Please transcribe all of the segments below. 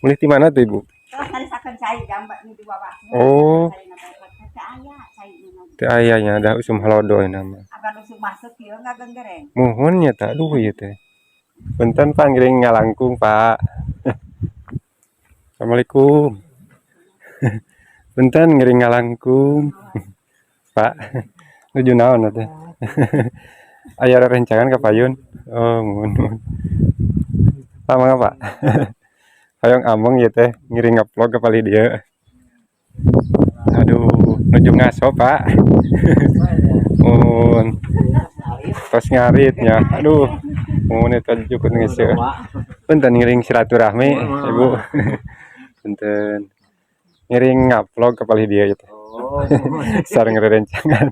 Mulih di mana tuh Ibu? Terus narisakeun cai jambak nu di bawah. Oh, Cai na teh aya cai na. teu aya nya da usum halodo nama. Agan usum masuk ieu ngagenggereng. Muhun nya tah aduh ieu teh. Punten Pak ngiring ngalangkung Pak. Assalamualaikum. Punten ngiring ngalangkung. Pak. Nuju naon teh? Aya rerencangan ka Payun? Oh, muhun. Pak mangga Pak. Hoyong among ieu teh ngiring ngupload ka pali dieu. Aduh, nuju ngaso Pak. Mun tos ngaritnya. Aduh. Mun eta jukut ngeuseum. Punten ngiring silaturahmi Ibu. Punten. Ngiring ngupload ka pali dieu teh. Sareng rerencangan.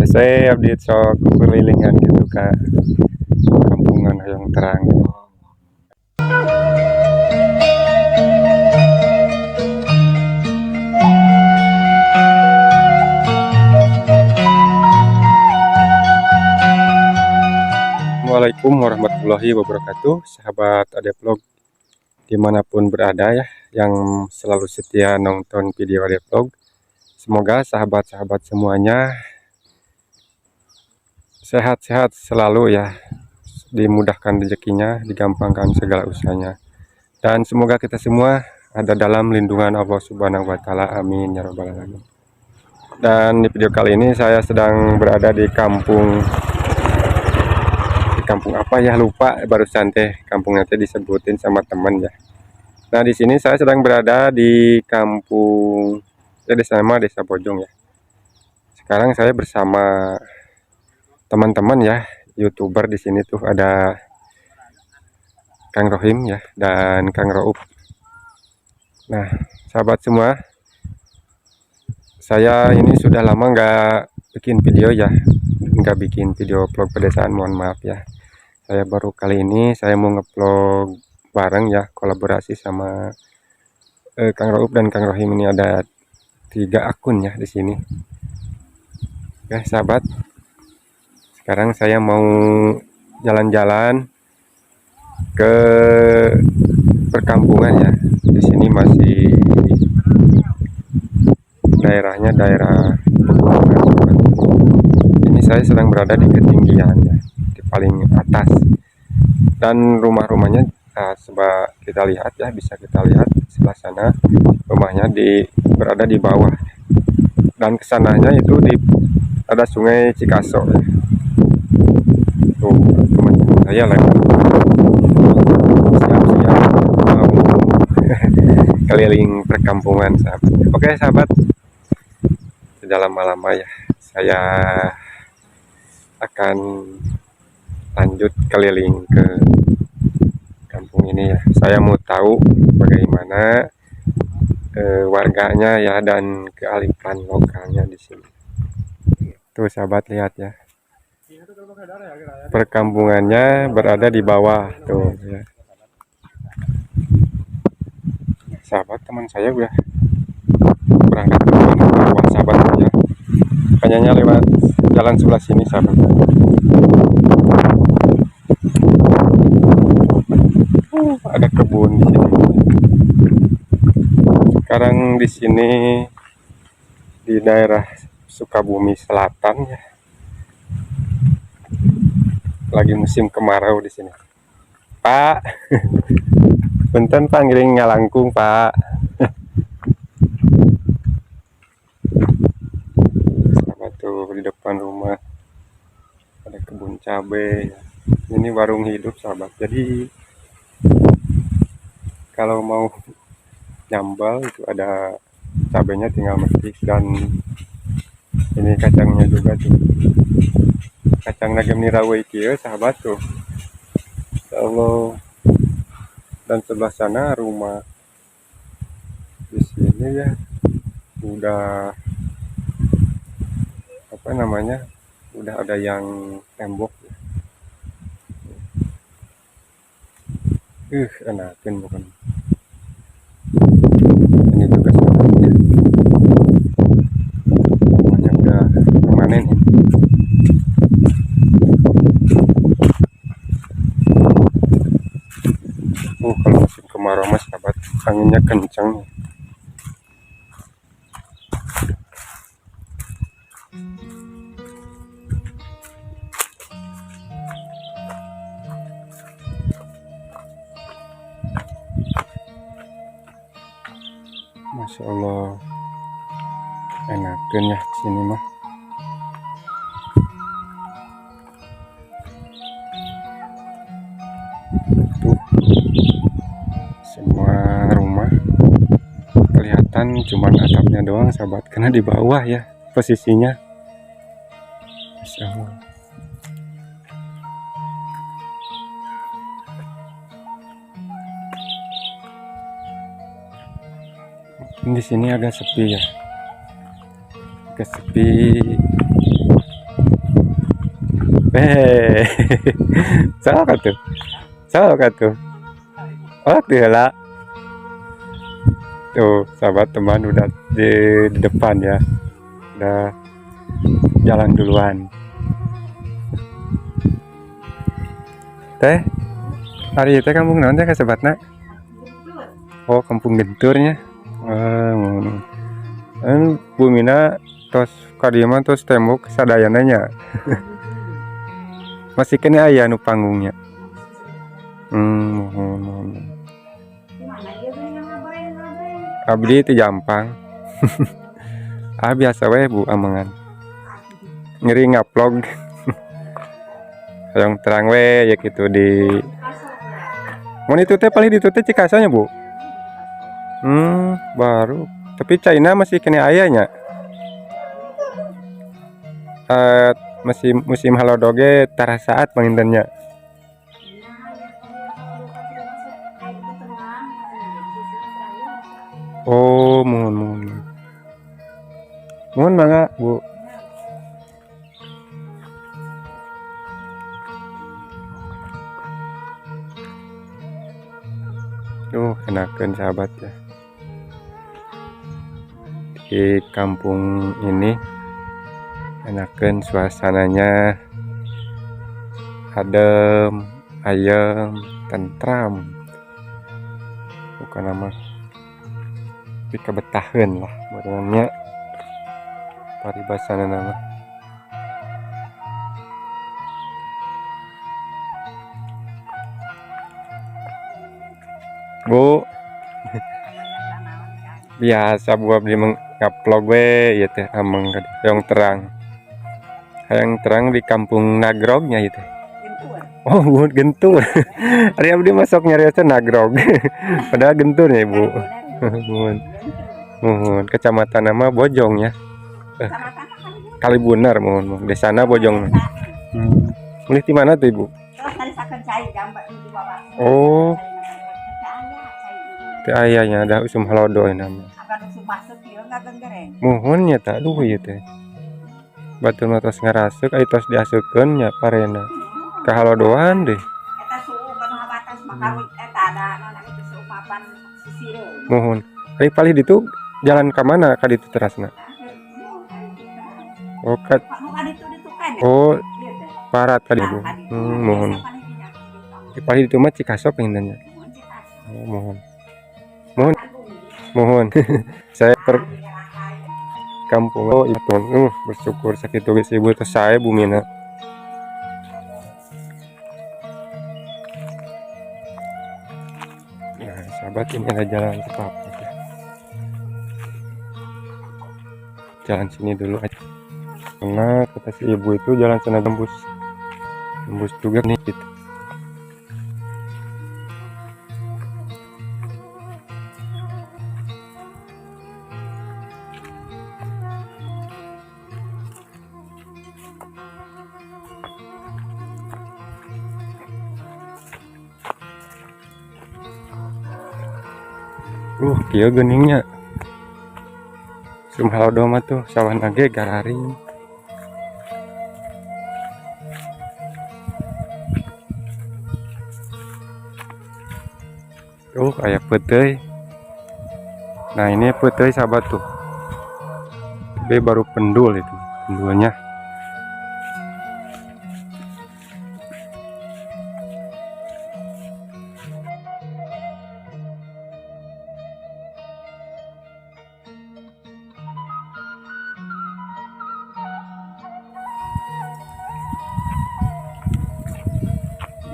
Saya update sok kelilingan gitu ka kampungan hoyong terang. Assalamualaikum warahmatullahi wabarakatuh, sahabat Ade Vlog dimanapun berada ya, yang selalu setia nonton video Ade Vlog. Semoga sahabat-sahabat semuanya sehat-sehat selalu ya, dimudahkan rezekinya, digampangkan segala usahanya, dan semoga kita semua ada dalam lindungan Allah Subhanahu wa Ta'ala. Amin ya Rabbal alamin. Dan di video kali ini saya sedang berada di kampung apa ya, lupa barusan teh kampungnya teh disebutin sama teman ya. Nah di sini saya sedang berada di kampung desa Bojong ya. Sekarang saya bersama teman-teman ya, YouTuber di sini tuh ada Kang Rohim ya dan Kang Roub. Nah sahabat semua, saya ini sudah lama nggak bikin video ya, nggak bikin video vlog pedesaan, mohon maaf ya. Saya baru kali ini saya mau ngevlog bareng ya, kolaborasi sama Kang Roub dan Kang Rohim. Ini ada 3 akun ya di sini. Ya sahabat, sekarang saya mau jalan-jalan ke perkampungan ya. Di sini masih daerahnya daerah pegunungan. Ini saya sedang berada di ketinggian ya, di paling atas, dan rumah-rumahnya coba kita lihat ya, bisa kita lihat sebelah sana rumahnya berada di bawah, dan kesananya itu ada sungai Cikaso ya. Tuh teman-teman saya lagi siap-siap mau keliling perkampungan sahabat. Oke sahabat, tidak lama-lama ya, saya akan lanjut keliling ke kampung ini ya. Saya mau tahu bagaimana warganya ya, dan kearifan lokalnya di sini. Tuh sahabat lihat ya, perkampungannya berada di bawah tuh ya. Sahabat, teman saya udah berangkat ke bawah sahabat ya. Kayaknya lewat jalan sebelah sini sahabat. Ada kebun di sini. Sekarang di sini di daerah Sukabumi Selatan ya. Lagi musim kemarau di sini. Pak, punten Pak ngiring ngalangkung Pak. Sama tuh di depan rumah ada kebun cabai. Ini warung hidup sahabat. Jadi kalau mau nyambal itu ada cabainya, tinggal metik, dan ini kacangnya juga tuh. Kacang nagem nirawai kieu sahabat tuh. Allah, dan sebelah sana rumah. Di sini ya udah apa namanya, udah ada yang tembok ya. Enakin bukan. Ini juga sebenarnya rumahnya udah permanen ya. Kalau musim kemarau mas sahabat sahabat, anginnya kencang. Masya Allah, enakan ya sini mah. Tuh, semua rumah kelihatan cuman atapnya doang sahabat, karena di bawah ya posisinya. Masya Allah. Di sini agak sepi ya, agak sepi. Salah tuh, salah tuh. Oh tuh lah. Tuh sahabat teman udah di depan ya, udah jalan duluan. Teh, hari itu kampung naon teh kasebatna? Oh, kampung Genturnya. Bumina tos kadieu tos tembok sadayananya. Masih kene aya nu panggungnya. Mohon. Abdi itu Jampang. Biasa we Bu amangan. Ngeri ngaplog. Yang terang we ya gitu di. Mun itu teh paling itu teh Cikasanya Bu. Baru. Tapi China masih kena ayahnya. Masih musim halodoge tara saat pengintennya. Oh, mohon mangga Bu. Enakan sahabat ya. Di kampung ini enakan suasananya, adem, ayem, tentram. Bukan nama tapi kebetahan lah badannya paribasana nama. Bu, biasa Bu abdi ngupload we ya teh amang yang terang. Yang terang di kampung Nagrognya itu. Oh, Bu, Gentur. Ari abdi masuk nyariosna Nagrog. Padahal Genturnya Ibu. Mohon kecamatan nama Bojong ya. Kalibunar mohon. Desana Bojong. Mulih di mana tuh Ibu? Oh. Teh ayahnya ada usum halodo nama. Mohon nya tak duh ieu teh. Batur mah tos ngarasuk ai tos diaseukeun nya parena. Ka halodoan deh. Mohon. Ari palih ditu jalan ka mana ka ditu terasna? Oh, parat tadi Bu. Mohon. Palih ditu mah Cikasok pengintennya. Oh, mohon. Saya per kampung itu bersyukur sakit tugas Ibu terus saya Bumina. Nah, sahabat ini ada jalan setapak ya. Jalan sini dulu aja. Karena kata si Ibu itu jalan sana tembus juga nih gitu. Kieu geuningnya. Sum halodo mah tuh sawana ge gararing. Kayak peuteuy. Nah, ini peuteuy sahabat tuh. Tapi baru pendul itu, pendulnya.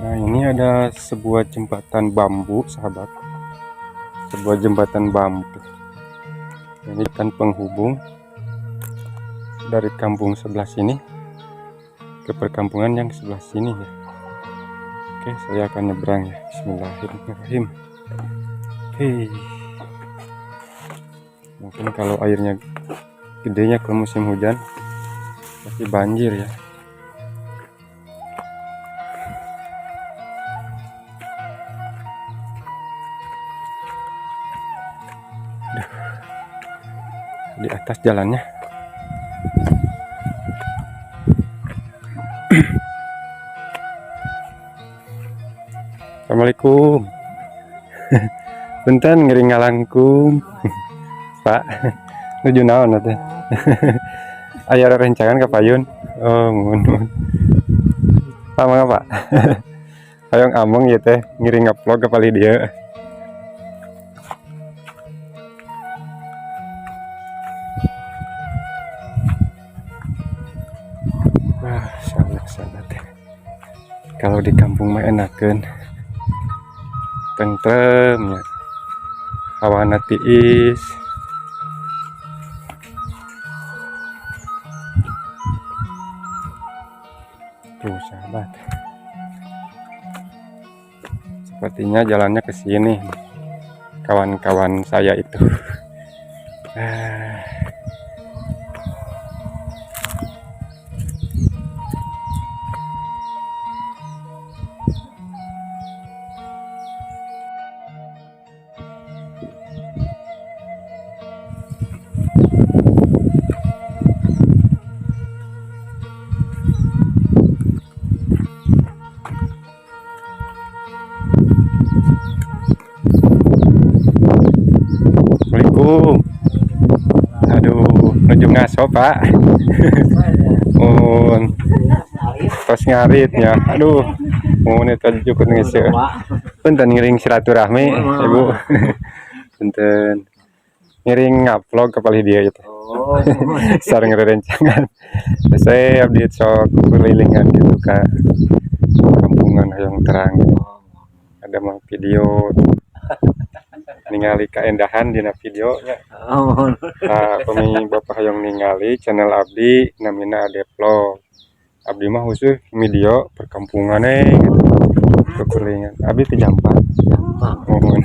Nah, ini ada sebuah jembatan bambu, sahabat. Sebuah jembatan bambu. Ini kan penghubung dari kampung sebelah sini ke perkampungan yang sebelah sini ya. Oke, saya akan nyebrang ya. Bismillahirrahmanirrahim. Oke. Mungkin kalau airnya gedenya ke musim hujan pasti banjir ya. Di atas jalannya. Assalamualaikum. Punten ngering ngalangkum. Pak, nuju naon teh? Aya rencangan ka payun. Oh, mun. Pak, mangga Pak. Hayong among ieu teh ngiring ngupload ka pali dieu. Wah, sangat teh. Kalau di kampung mah enakeun. Tentrem ya. Hawana tiis. Tuh sahabat, sepertinya jalannya ke sini kawan-kawan saya itu. Assalamualaikum. Aduh, menuju ngaso Pak. Tos ngaritnya. Aduh, mun eta cukup ngeuseun. Punten ngiring silaturahmi, Ibu. Punten. Ngiring ngupload ka palih dia itu. Sareng rerencangan. Saya update sok kelilingan gitu ka kampungan hayang terang. Ada mah video ningali kaendahan dina videonya. Nah, pemi Bapak hayang ningali channel abdi namina Adevlog. Abdi mah khusus video perkampungan gitu. Kekulingan. Abdi teh jampat. Mohon.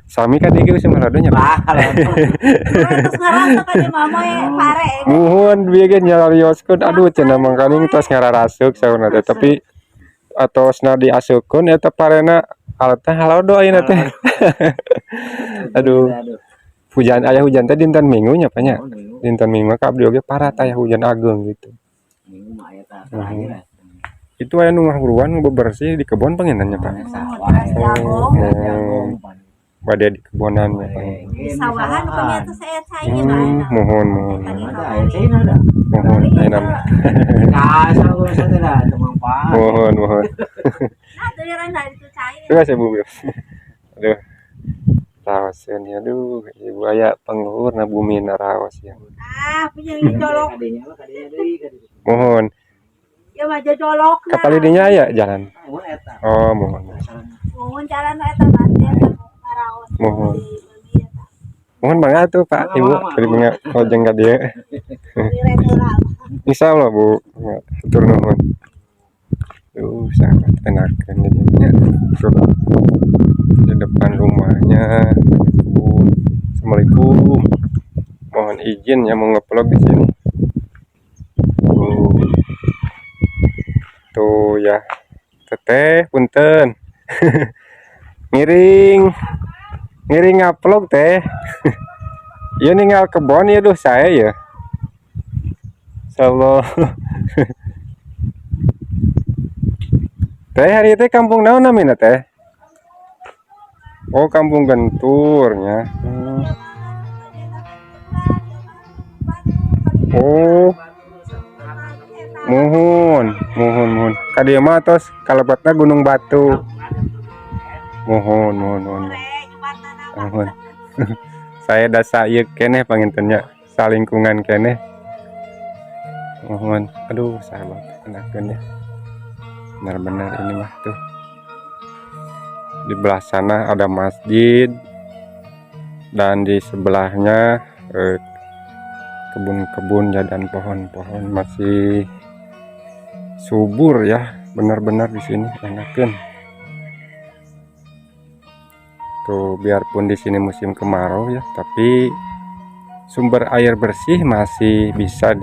Sami kan iki geus maradonya. Terus ngarasa ka di mama pare. Mohon bieu nyarioskeun aduh cenah mangkaning tos ngararasuk sauna teh tapi atosna diaseukeun eta parena alat teh halodo ayeuna teh. Aduh. Aya hujan teh dinten Minggu nya Pak nya. Dinten Minggu mah abdi oge parat aya hujan ageung gitu. Minggu mah aya tah. Itu aya nu ngahruan bebersih di kebon panginannya Pak. Bade di kebonan ya Pak. Di sawahan ternyata saya cai mah. Mohon. Mohon ayeuna mah. Mohon. Nah, teu rendah itu cai. Terus ya Bu. Aduh. Raoseun ya aduh, Ibu aya pangluhurna bumi na raos ya. Ah, punya jolok. Mohon. Ya mah jolok. Kapali dinya aya jalan. Oh, mohon. Mohon jalan eta mah ngaraos. Mohon. Mohon mangga atuh Pak, Ibu, beri mangga lojeng ka dieu. Insyaallah Bu. Hatur nuhun. Sangat enakan jadinya. Di depan rumahnya kebun. Assalamualaikum. Mohon izin ya mau ngevlog di sini. Tuh ya. Teteh punten. ngiring ngupload teh. Ya ninggal kebon ya duh saya ya. Insyaallah. Teh hari teh kampung naon namina teh? Oh, kampung Genturnya. Oh. Mohon. Ka dieu mah tos kalebetna Gunung Batu. Mohon. Saya dasa ieu keneh pangintennya, salingkungan keneh. Mohon. Aduh, sahabat enakeun ya. benar-benar ini mah tuh. Di belah sana ada masjid dan di sebelahnya kebun-kebun ya dan pohon-pohon masih subur ya, benar-benar di sini enakan. Tuh biarpun di sini musim kemarau ya, tapi sumber air bersih masih bisa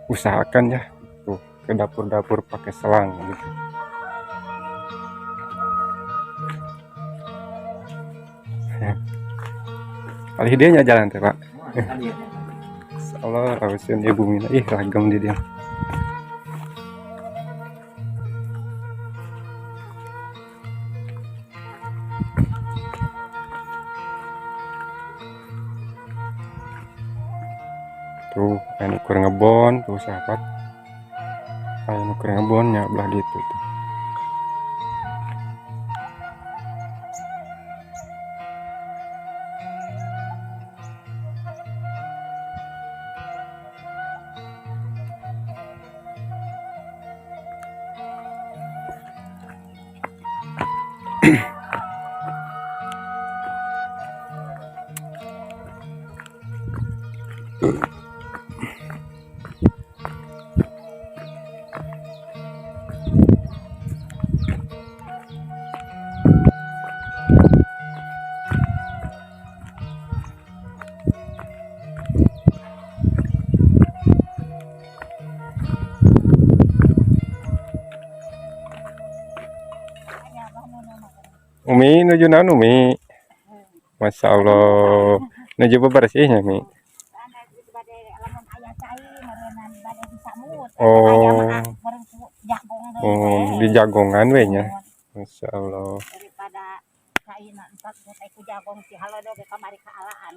diusahakan ya. Tuh ke dapur-dapur pakai selang gitu. Kali dia nya jalan teh Pak. Allah awesun ibu mina ih ragam di dia. Tuh anu keur ngebon tuh sahabat. Anu keur ngebonnya belah gitu tuh. Umi nuju naon Umi? Masya Allah. Nuju bebersihnya Mi. Oh. Oh, di jagongan we nya. Masya Allah.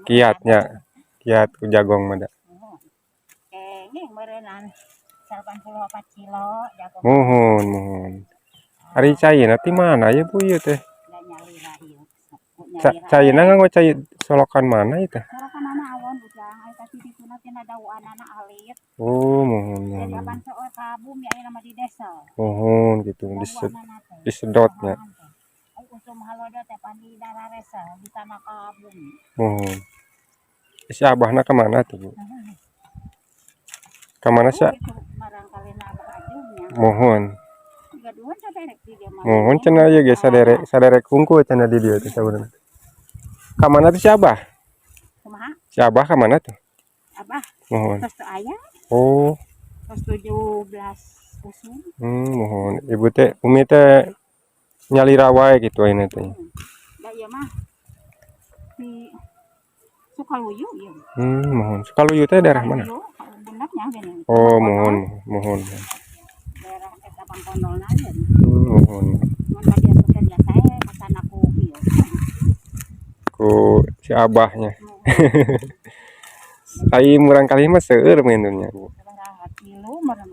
Kiatnya. Kiat ku jagong mah da. Muhun, muhun. Ari cairna ti mana ya Bu ieu teh? Cairna nganggo cai solokan mana ieu teh? Oh, muhun, muhun. Muhun gitu disedotnya. Muhun. Si abahna ka mana tuh Bu? Ka mana sih? Muhun. Muhun cenah ieu ge saderek hungkul cenah di dieu teh sabenerna. Ka mana tuh si Abah? Si Abah ka mana tuh? Abah. Muhun. Tos teu aya. Oh. Tos 17 usun. Muhun. Ibu teh Umi teh nyalira wae gitu ayeuna teh. Da ieu mah di Sukaluyu ieu. Muhun. Sukaluyu teh daerah mana? Oh, muhun, muhun. Daerah eta Pangkondolna ieu. Muhun. Mun dia bekerja saya pesan aku ieu. Ku si Abahnya. Ai murang kali mah seueur mainnya Bu.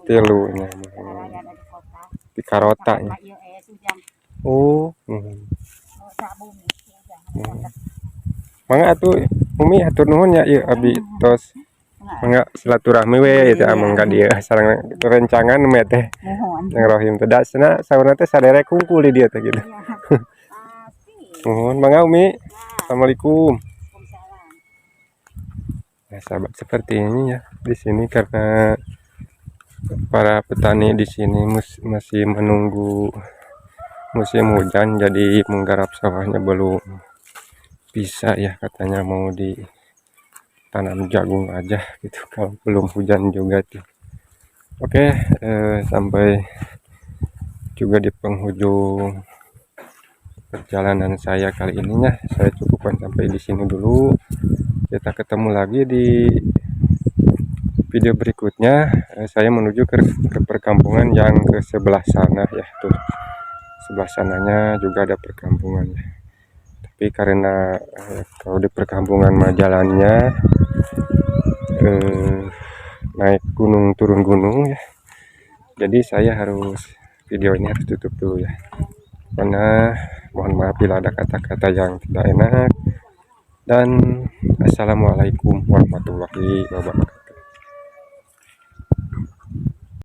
Tilu nya. Di Karota nya. Oh, mangga atuh Umi hatur nuhun nya ieu abi tos mangga silaturahmi we eta mangga dieu sareng rencangan me teh. Yang rohim teh dasna saurna teh saderek kumpul di dieu teh gitu. Nuhun mangga Umi. Assalamualaikum. Nah, sahabat seperti ini ya di sini karena para petani di sini masih menunggu musim hujan, jadi menggarap sawahnya belum bisa ya, katanya mau ditanam jagung aja gitu kalau belum hujan juga tuh. Oke, sampai juga di penghujung perjalanan saya kali ini ya. Saya cukupkan sampai di sini dulu. Kita ketemu lagi di video berikutnya. Saya menuju ke perkampungan yang ke sebelah sana ya, tuh sebelah sananya juga ada perkampungan. Tapi karena kalau di perkampungan mah jalannya naik gunung turun gunung ya, jadi saya harus video ini harus tutup dulu ya, karena mohon maaf bila ada kata-kata yang tidak enak. Dan assalamualaikum warahmatullahi wabarakatuh.